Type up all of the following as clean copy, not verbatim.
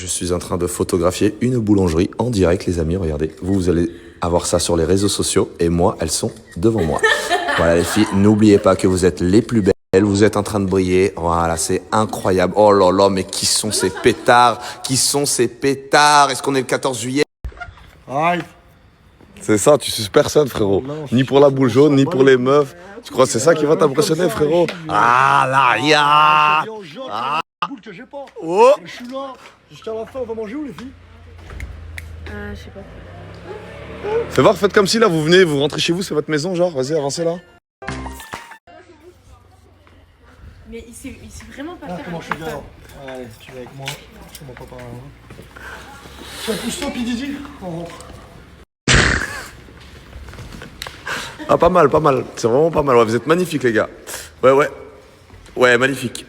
suis en train de photographier une boulangerie en direct, les amis. Regardez, vous allez avoir ça sur les réseaux sociaux et moi, elles sont devant moi. Voilà les filles, n'oubliez pas que vous êtes les plus belles. Vous êtes en train de briller. Voilà, c'est incroyable. Oh là là, mais qui sont ces pétards? Qui sont ces pétards? Est-ce qu'on est le 14 juillet? Aïe. C'est ça, tu suces personne, frérot. Non, Ni pour la boule jaune, ni pour les meufs. Tu crois que c'est ça qui va t'impressionner, frérot? Ah là, ya! Boule que j'ai pas. Oh! Je suis là. Jusqu'à la fin, on va manger où les filles? Je sais pas. Fais voir, faites comme si là, vous venez, vous rentrez chez vous, c'est votre maison, genre. Vas-y, avancez là. Mais il sait vraiment pas Ah, faire comment un je suis peu. bien. Allez, tu vas avec moi. C'est mon papa. Tiens, pousse-toi, puis Didi. On rentre. Ah, pas mal, pas mal. C'est vraiment pas mal. Ouais, vous êtes magnifiques, les gars. Ouais, ouais. Ouais, magnifique.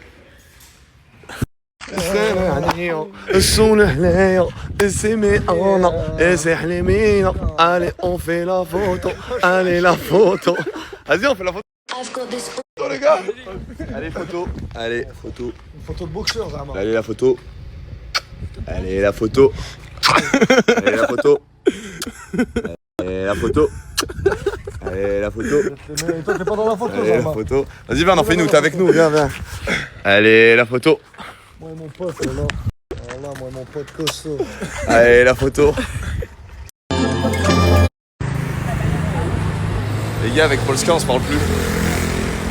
Allez, on fait la photo. Allez, la photo. Vas-y, on fait la photo, les gars. Allez, photo. Allez, photo. Une photo de boxeur, vraiment. Allez, la photo. Allez, la photo. Allez, la photo. Allez, la photo. Allez, la photo. Mais toi, t'es pas dans la photo, Allez, la Zama. photo. Vas-y, viens, on en fait une, t'es avec nous. Viens, viens. Allez, la photo. Moi et mon pote, là. Voilà, moi et mon pote costaud. Allez, la photo. Les gars, avec Polska, on se parle plus.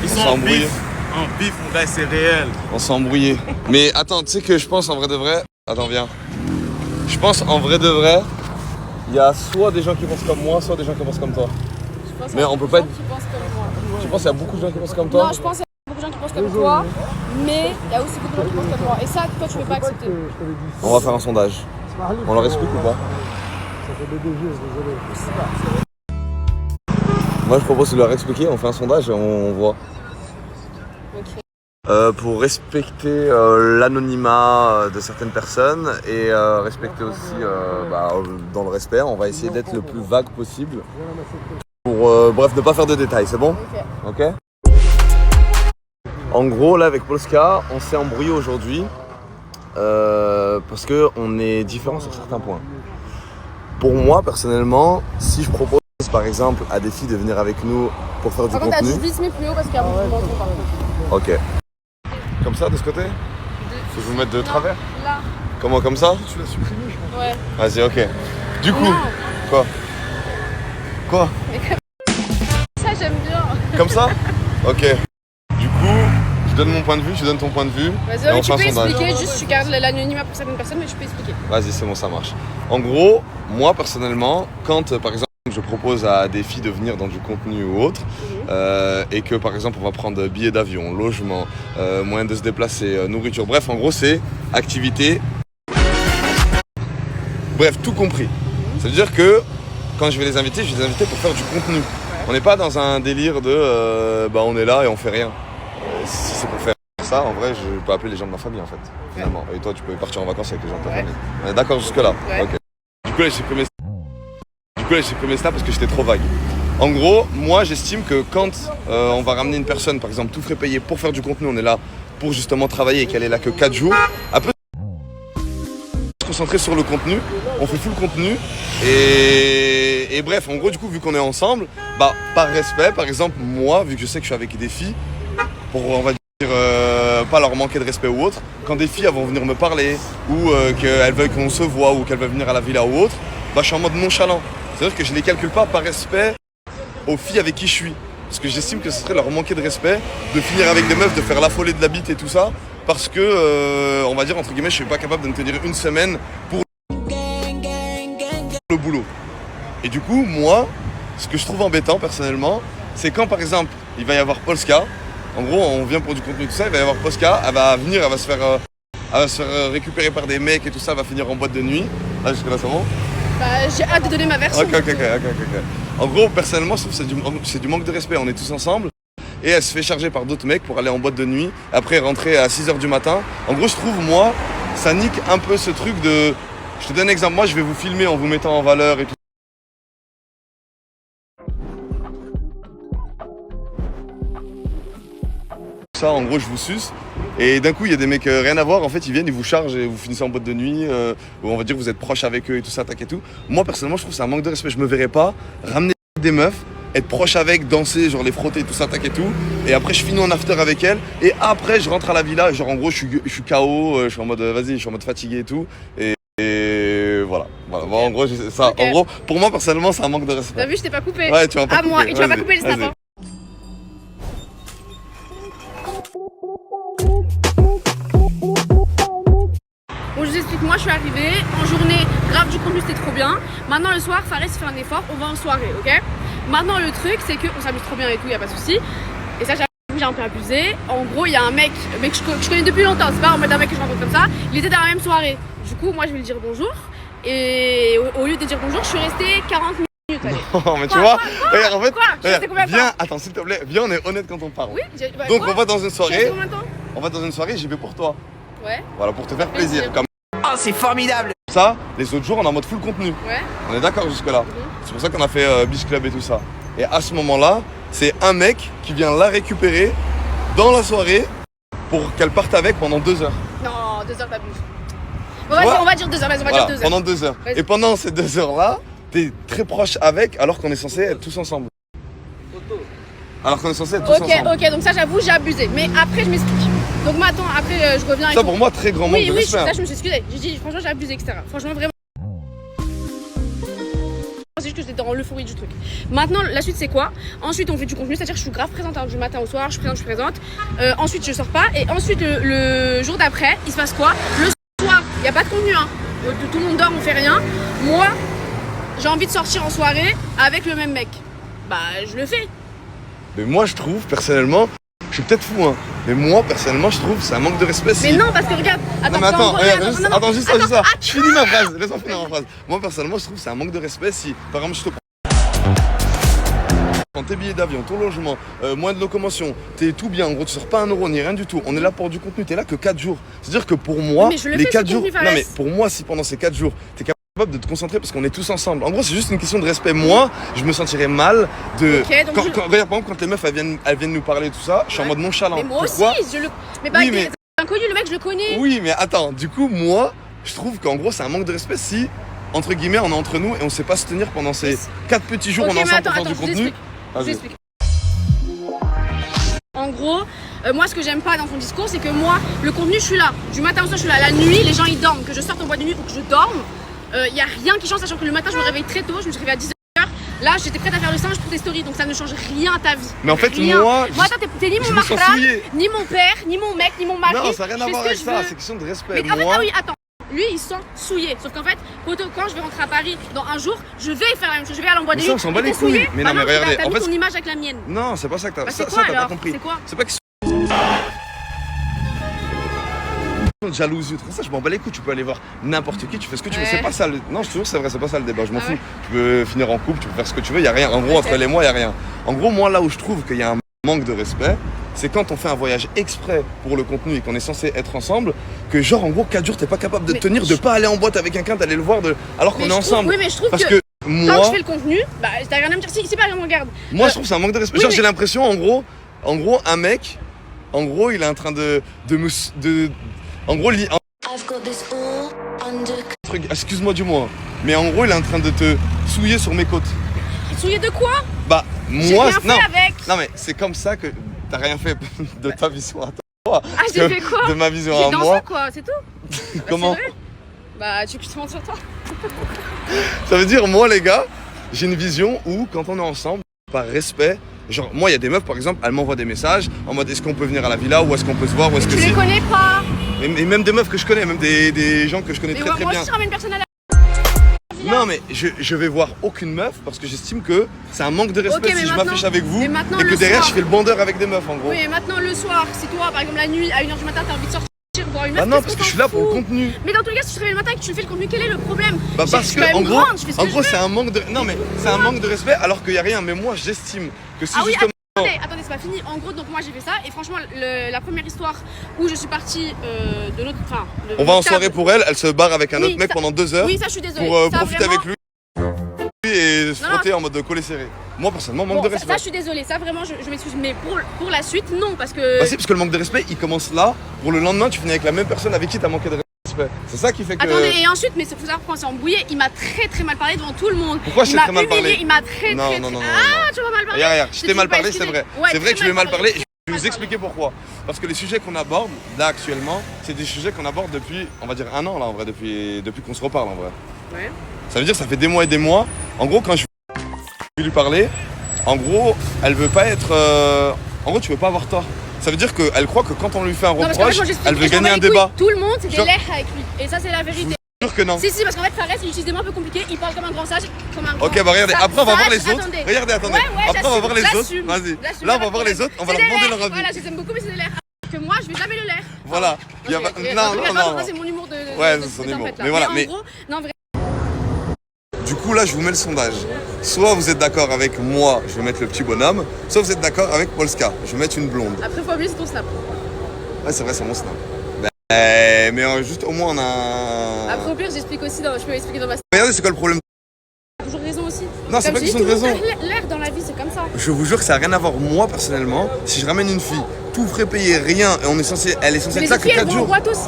Ils On sont s'est en embrouillé. bif. En bif, mon gars, c'est réel. On s'est embrouillé. Mais attends, tu sais que je pense en vrai de vrai. Attends, viens. Je pense en vrai de vrai, il y a soit des gens qui pensent comme moi, soit des gens qui pensent comme toi. Mais on peut pas être. Qui pensent comme moi. Tu penses qu'il y a beaucoup de gens qui pensent comme toi? Non, je pense qu'il y a beaucoup de gens qui pensent comme toi, mais il y a aussi beaucoup de gens qui pensent comme moi. Et ça, toi, tu peux pas accepter. On va faire un sondage. On leur explique ou pas? Ça fait BDG, désolé. Moi, je propose de leur expliquer. On fait un sondage et on voit. Ok. Pour respecter l'anonymat de certaines personnes et respecter aussi dans le respect, on va essayer d'être le plus vague possible pour bref ne pas faire de détails, c'est bon? Ok. En gros là avec Polska, on s'est embrouillé aujourd'hui parce que on est différents sur certains points. Pour moi personnellement, si je propose par exemple à des filles de venir avec nous pour faire du Par contre, t'as contenu, 10 mais plus haut parce qu'il y a beaucoup de menton par contre. ok. Comme ça, de ce côté? Faut que je vous mette de travers? Là, Comment, comme ça? Tu l'as supprimé, je pense. ouais. Vas-y, ok. Du coup, Non, quoi? Quoi? ça j'aime bien. Comme ça? Ok. Du coup, je donne mon point de vue, tu donnes ton point de vue. Vas-y, et oui, on tu fait peux un sondage. expliquer, juste tu gardes l'anonymat pour certaines personnes, mais tu peux expliquer. Vas-y, c'est bon, ça marche. En gros, moi personnellement, quand par exemple je propose à des filles de venir dans du contenu ou autre, et que par exemple on va prendre billets d'avion, logement, moyen de se déplacer, nourriture, bref, en gros c'est activité, bref, tout compris. Ça veut dire que quand je vais les inviter pour faire du contenu. On n'est pas dans un délire de on est là et on fait rien. Si c'est pour faire ça, en vrai, je peux appeler les gens de ma famille en fait, finalement. Et toi, tu peux partir en vacances avec les gens de ta famille. On est d'accord jusque-là? Ouais. Ok. Du coup, là, j'ai supprimé ça parce que j'étais trop vague. En gros, moi, j'estime que quand on va ramener une personne, par exemple, tout frais payé pour faire du contenu, on est là pour justement travailler et qu'elle est là que 4 jours. Après, se concentrer sur le contenu, on fait full contenu et bref, en gros, du coup, vu qu'on est ensemble, par respect, par exemple, moi, vu que je sais que je suis avec des filles, pour, on va dire, pas leur manquer de respect ou autre, quand des filles elles vont venir me parler ou qu'elles veulent qu'on se voit ou qu'elles veulent venir à la villa ou autre, je suis en mode nonchalant. C'est-à-dire que je les calcule pas par respect aux filles avec qui je suis. Parce que j'estime que ce serait leur manquer de respect de finir avec des meufs, de faire l'affolée de la bite et tout ça, parce que, on va dire, entre guillemets, je suis pas capable de me tenir une semaine pour le boulot. Et du coup, moi, ce que je trouve embêtant personnellement, c'est quand par exemple, il va y avoir Polska, en gros, on vient pour du contenu tout ça, il va y avoir Polska, elle va venir, elle va se faire récupérer par des mecs et tout ça, elle va finir en boîte de nuit. Là, jusque là, c'est bon? J'ai hâte de donner ma version. Ok. En gros, personnellement, je trouve que c'est du manque de respect. On est tous ensemble et elle se fait charger par d'autres mecs pour aller en boîte de nuit, après rentrer à 6h du matin. En gros, je trouve, moi, ça nique un peu ce truc de... Je te donne un exemple, moi, je vais vous filmer en vous mettant en valeur et tout. Ça, en gros, je vous suce. Et d'un coup, il y a des mecs rien à voir, en fait, ils viennent, ils vous chargent et vous finissez en boîte de nuit, ou on va dire que vous êtes proche avec eux et tout ça, tac et tout. Moi, personnellement, je trouve que c'est un manque de respect. Je me verrais pas ramener des meufs, être proche avec, danser, genre les frotter, tout ça, tac et tout. Et après, je finis en after avec elles. Et après, je rentre à la villa, genre en gros, je suis KO, je suis en mode, vas-y, je suis en mode fatigué et tout. Et voilà. Bon, en gros, c'est ça. Ok. En gros, pour moi, personnellement, c'est un manque de respect. T'as vu, je t'ai pas coupé. Ouais, tu m'as pas À moi, coupé. et tu vas pas Vas-y, couper le snap. vas-y. Hein. Bon, je vous explique, moi je suis arrivée, en journée, grave du contenu c'était trop bien. Maintenant le soir, Fares fait un effort, on va en soirée, ok? Maintenant le truc c'est qu'on s'amuse trop bien et tout, y a pas de souci. Et ça j'avoue, j'ai un peu abusé. En gros, il y a un mec que je connais depuis longtemps, c'est pas en mode un mec que je rencontre comme ça. Il était dans la même soirée. Du coup, moi je vais lui dire bonjour. Et au lieu de dire bonjour, je suis restée 40 minutes. Allez. Oh, mais tu Quoi, vois, quoi, regarde, en fait, quoi Je suis restée combien de viens, temps attends, s'il te plaît, viens, on est honnête quand on parle. Oui, Donc quoi on va dans une Je suis restée soirée, combien de temps on va dans une soirée, j'y vais pour toi. Ouais, Voilà, pour te faire plaisir. Plaisir. Comme Oh, c'est formidable! ça, les autres jours, on est en mode full contenu. ouais. On est d'accord jusque-là. C'est pour ça qu'on a fait Beach Club et tout ça. Et à ce moment-là, c'est un mec qui vient la récupérer dans la soirée pour qu'elle parte avec pendant 2 heures. Non, 2 heures t'abuses. Bon, Tu vas-y, vois on va dire 2 heures, vas-y, on va Voilà, dire 2 heures. pendant 2 heures. Vas-y. Et pendant ces 2 heures-là, t'es très proche avec alors qu'on est censé être tous ensemble. Alors qu'on est censé être tous Ok, ensemble. ok, donc ça j'avoue, j'ai abusé. Mais après, je m'explique. Donc maintenant, après, je reviens et Ça tout. pour moi, très grand manque Oui, de oui, respect. ça je me suis excusée. J'ai dit, franchement, j'ai abusé, etc. Franchement, vraiment. C'est juste que j'étais dans l'euphorie du truc. Maintenant, la suite, c'est quoi? Ensuite, on fait du contenu, c'est-à-dire que je suis grave présente du matin au soir, je suis présente. Ensuite, je sors pas. Et ensuite, le jour d'après, il se passe quoi? Le soir, il n'y a pas de contenu, hein. Tout le monde dort, on fait rien. Moi, j'ai envie de sortir en soirée avec le même mec. Bah, je le fais. Mais moi, je trouve, personnellement, je suis peut-être fou, hein, mais moi, personnellement, je trouve que c'est un manque de respect. Mais non, parce que regarde. Non mais attends, regarde, juste, non, attends, juste ça. Je finis ma phrase, laisse-moi finir ma phrase. Moi personnellement je trouve que c'est un manque de respect si, par exemple, je te prends tes billets d'avion, ton logement, moins de locomotion, t'es tout bien, en gros tu sors pas 1 euro ni rien du tout. On est là pour du contenu, t'es là que 4 jours. C'est-à-dire que pour moi, Oui, mais je le les fais, 4 ce jours. contenu, Non Fares. mais pour moi, si pendant ces 4 jours, t'es capable de te concentrer parce qu'on est tous ensemble. En gros, c'est juste une question de respect. Moi, je me sentirais mal de. Ok, donc Regarde, par exemple, quand les meufs elles viennent nous parler tout ça, je suis en Ouais. mode nonchalant. Mais moi Pourquoi aussi, Mais bah, Oui, mais- c'est inconnu, le mec, je le connais. Oui, mais attends, du coup, moi, je trouve qu'en gros, c'est un manque de respect si, entre guillemets, on est entre nous et on sait pas se tenir pendant ces 4 petits jours, Ok, on est mais ensemble attends, pour faire du je vous contenu. explique. Je vous Vas-y. explique. En gros, moi, ce que j'aime pas dans ton discours, c'est que moi, le contenu, je suis là. Du matin au soir, je suis là. La nuit, les gens, ils dorment. Que je sorte en boîte de nuit ou que je dorme, il y a rien qui change, sachant que le matin, je me réveille très tôt. Je me suis réveillée à 10h. Là, j'étais prête à faire le singe pour tes stories, donc ça ne change rien à ta vie. Mais en fait, Rien. moi, attends, t'es ni je mon me sens mahram, souillé. ni mon père, ni mon mec, ni mon mari. Non, ça n'a rien Je à fais voir ce que avec je ça, veux. c'est question de respect. Mais en fait, Moi, ah oui, attends. Lui, il sent souillé. Sauf qu'en fait, quand je vais rentrer à Paris dans un jour, je vais faire la même chose. Je vais aller en boîte de Mais ça, nuit. on s'en bat Et les t'es souillé couilles. Mais non, mais t'as- regardez, t'as en mis fait, ton image avec la mienne. non, c'est pas ça que t'as Bah, ça, c'est quoi t'as pas alors compris. C'est quoi C'est pas qu'ils sont jalousie, tout ça, je m'en bats les couilles, tu peux aller voir n'importe qui, tu fais ce que tu veux, Ouais. c'est pas ça le... Non, je te jure, c'est vrai, c'est pas ça le débat, je m'en Ah fous. ouais. Tu peux finir en couple, tu peux faire ce que tu veux, y a rien. En gros, Ok. entre les mois, y a rien. En gros, moi, là où je trouve qu'il y a un manque de respect, c'est quand on fait un voyage exprès pour le contenu et qu'on est censé être ensemble, que genre, en gros, 4 jours, t'es pas capable de Mais tenir, de je- pas aller en boîte avec quelqu'un, d'aller le voir, alors qu'on Mais est je trouve- ensemble. Oui, mais je trouve Parce que, que tant que moi, je fais le contenu, bah t'as rien à me dire. Si par exemple, regarde. moi je trouve que c'est un manque de respect. oui, Genre mais- j'ai l'impression en gros, un mec, en gros il est en train de en gros I've got this all under excuse-moi du mot, hein, mais en gros il est en train de te souiller sur mes côtes. Souillé de quoi? Bah J'ai moi, rien fait non, avec. non mais c'est comme ça que t'as rien fait de ta vision à toi. Ah, j'ai fait quoi? De ma vision J'ai à dansé moi. quoi, c'est tout. Bah, Comment c'est vrai. Bah tu veux que je te montre sur toi? Ça veut dire moi les gars, j'ai une vision où quand on est ensemble, par respect, genre moi il y a des meufs par exemple, elles m'envoient des messages en mode est-ce qu'on peut venir à la villa ou est-ce qu'on peut se voir ou est-ce que Tu les si. connais pas. Et même des meufs que je connais, même des gens que je connais Mais très moi très bien. aussi je ramène personne à la. Non mais je vais voir aucune meuf parce que j'estime que c'est un manque de respect Ok, mais si je maintenant- m'affiche avec vous mais maintenant, et que le derrière soir- je fais le bandeur avec des meufs en gros. Oui, et maintenant le soir, si toi par exemple la nuit à 1h du matin t'as envie de sortir voir une meuf, Bah non qu'est-ce parce qu'on que je suis s'en là pour le fout? contenu. Mais dans tous les cas, si tu te réveilles le matin et que tu fais le contenu, quel est le problème? Bah Je parce suis que quand même en gros, grande, je fais ce que je veux. c'est un manque de non mais c'est un manque de respect alors qu'il y a rien. Mais moi j'estime que si Ah oui, justement attendez, c'est pas fini. En gros, donc moi j'ai fait ça et franchement, la première histoire où je suis partie de notre. Enfin, on va en soirée pour elle, elle se barre avec un Oui, autre mec ça- pendant 2 heures Oui, ça je suis désolée. pour Ça, profiter vraiment- avec lui. Et et se Non, frotter en mode de coller serré. Moi personnellement, manque Bon, de ça, respect. je suis désolée, ça vraiment je m'excuse, mais pour la suite, non, parce que. Bah si, parce que le manque de respect, il commence là. Pour le lendemain, tu finis avec la même personne avec qui t'as manqué de respect. C'est ça qui fait que. Attendez, et ensuite, mais c'est faut savoir pourquoi on s'est embrouillé, il m'a très mal parlé devant tout le monde. Pourquoi je Il t'ai m'a très mal humilié, parlé? Il m'a très Non, très. non, non, non, Ah, tu m'as mal parlé. Regarde, je t'ai mal parlé, c'est excusez. vrai. Ouais, C'est vrai que je vais mal parler. Je vais Mal vous expliquer pourquoi. Parce que les sujets qu'on aborde là actuellement, c'est des sujets qu'on aborde depuis, on va dire, un an là en vrai, depuis qu'on se reparle en vrai. Ouais. Ça veut dire que ça fait des mois et des mois. En gros, quand je vais lui parler, en gros, elle veut pas être. En gros, tu veux pas avoir tort. Ça veut dire qu'elle croit que quand on lui fait un Non, parce qu'en fait, reproche, moi, j'explique, elle veut je m'en gagner bats un les couilles. débat. Tout le monde, c'est des Genre- lèvres avec lui. Et ça, c'est la vérité. Je suis sûr que non. Si, parce qu'en fait, Fares, il utilise des mots un peu compliqués, il parle comme un grand sage, comme un grand. Ok, bah regardez, sage. après on va voir les autres. Attendez. Regardez, attendez. Ouais, Après on va voir les autres. j'assume, Vas-y. j'assume, Là, on pas va de voir les problème. autres, on va C'est leur des demander lèvres. leur avis. Voilà, je les aime beaucoup, mais c'est des lèvres. Alors que moi, je vais jamais le l'air. Voilà. Il y a Ok, pas- ok. Non, Regarde, non, non. c'est mon humour de. Ouais, de- c'est son de humour. tempête, là. Mais voilà, en mais- gros, non, vrai. Du coup, là, je vous mets le sondage. Soit vous êtes d'accord avec moi, je vais mettre le petit bonhomme. Soit vous êtes d'accord avec Polska, je vais mettre une blonde. Après, faut oublier, c'est ton snap. Ouais, c'est vrai, c'est mon snap. Mais juste au moins on a. Après, au pire, j'explique aussi, je peux expliquer dans ma. Regardez, c'est quoi le problème? T'as toujours raison aussi. Non, c'est Comme pas je question dis, de tout le raison. monde a l'air dans la vie, c'est comme ça. Je vous jure que ça n'a rien à voir, moi personnellement. Si je ramène une fille, tout frais payé, rien, et elle est censée Mais être les là autres que filles, elles 4 vont en jours. boîte aussi.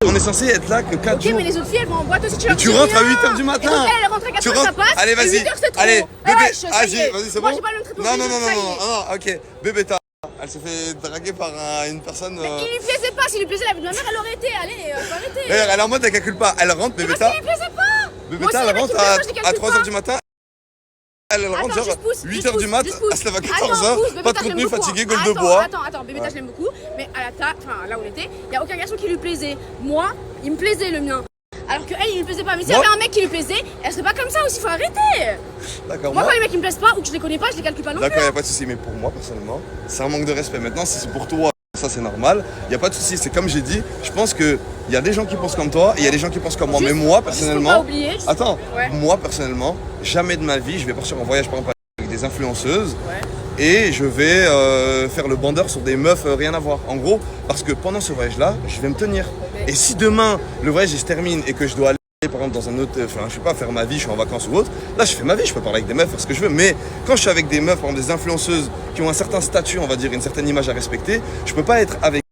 On est censé être là que 4 Ok, jours. mais les autres filles, elles vont en boîte aussi. Mais tu rentres à 8h du Et matin. donc, elle rentre à 4h, Tu ça rentres. passe. Allez, Et vas-y. 8h, c'est trop. Allez, Ah, bébé. wesh, ça y est. Vas-y, c'est Moi, bon. j'ai pas le même traitement. Non, que non, les non, autres, ça y non, est. non, ok. Bébé, elle s'est fait draguer par une personne. Il lui plaisait pas, s'il lui plaisait, la vie de ma mère, elle aurait été. Allez, faut arrêter. Regarde, elle est en mode, elle calcule pas. Elle rentre, Mais bébé, parce qu'il lui plaisait pas. Bébé, Moi aussi, elle les mecs rentre qui me plaisent pas, je les à calcule 3h pas. du matin. Elle rentre Attends, genre juste pousse, 8h du mat, juste pousse. elle se lève à Attends, 14h, pousse, Bébé, pas de je l'aime contenu, beaucoup, fatigué, hein. gueule de bois. Attends, Bébé, je l'aime beaucoup, mais là où on était, il y a aucun garçon qui lui plaisait. Moi, il me plaisait le mien. Alors que elle, il lui plaisait pas. Mais s'il y Moi- avait un mec qui lui plaisait, elle serait pas comme ça aussi, faut arrêter. D'accord, Moi, quand les mecs ils me plaisent pas ou que je les connais pas, je les calcule pas non plus. D'accord, y a pas de souci, mais pour moi personnellement, c'est un manque de respect. Maintenant, si c'est pour toi, ça c'est normal, y a pas de souci. C'est comme j'ai dit, je pense que y a des gens qui pensent comme toi et y a des gens qui pensent comme moi. Juste- Mais moi Juste faut pas personnellement, oublier. attends, Ouais. moi personnellement, jamais de ma vie, je vais partir en voyage par exemple avec des influenceuses Ouais. et je vais faire le bandeur sur des meufs rien à voir. En gros, parce que pendant ce voyage-là, je vais me tenir. Et si demain le voyage il se termine et que je dois aller par exemple dans un autre, enfin je sais pas, faire ma vie, je suis en vacances ou autre, là je fais ma vie, je peux parler avec des meufs, faire ce que je veux, mais quand je suis avec des meufs, par exemple des influenceuses qui ont un certain statut, on va dire, une certaine image à respecter, je peux pas être avec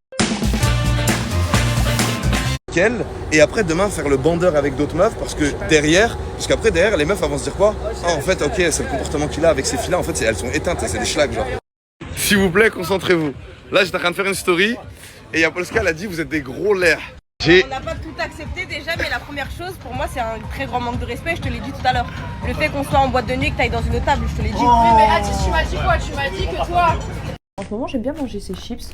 elles et après demain faire le bandeur avec d'autres meufs parce qu'après derrière les meufs elles vont se dire quoi? Ah en fait ok c'est le comportement qu'il a avec ces filles là, en fait elles sont éteintes, c'est des schlags genre. S'il vous plaît concentrez-vous. Là j'étais en train de faire une story et Polska elle a dit vous êtes des gros lairs. On n'a pas tout accepté déjà, mais la première chose pour moi c'est un très grand manque de respect, je te l'ai dit tout à l'heure. Le fait qu'on soit en boîte de nuit et que tu ailles dans une autre table, je te l'ai dit. Oui, mais Atis, tu m'as dit quoi? Tu m'as dit que toi. En ce moment, j'aime bien manger ces chips.